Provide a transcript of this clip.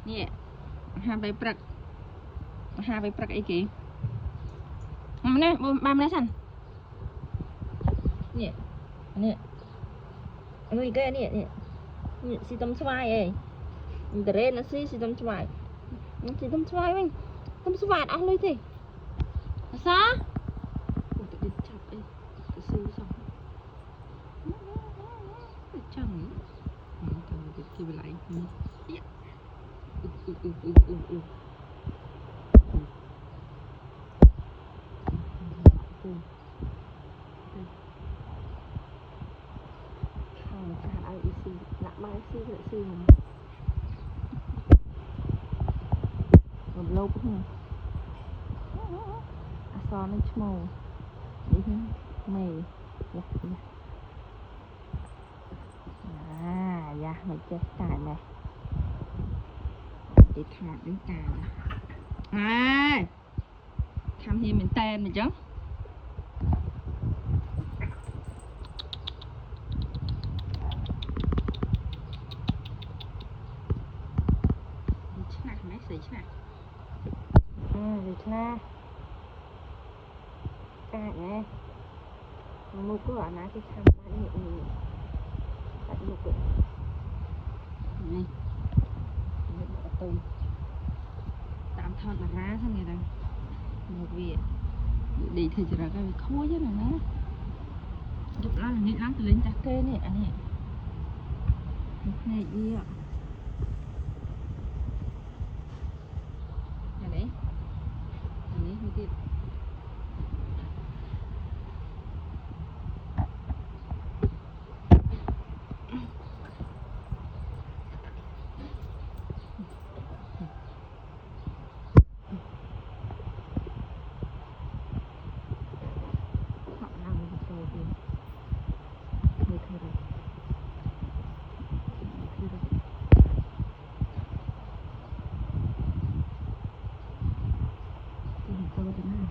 nè hai bay brak ấy kì nè ba mươi sẵn nè nè người cái nè nè xì tấm xoài ấy để nó xì tấm xoài mình tấm xoài ăn lấy thì sao tự đi chọc ấy tự xì xong chẳng tự kia lại lâu cũng so nó màu đi mày dạ mày chết tài này để thả đến tài tham hiểm mình tên này chứ mấy xì chứ Việt Nam cái này mua cái loại này cái tham bán nhiều tại một cái này tôm tạm thon là ra thế này đây một việc đi thì chỉ là cái khối chứ này nó giúp là những lắm từ lên chặt kê này anh này gì ạ này hơi tiếp tôi thế nào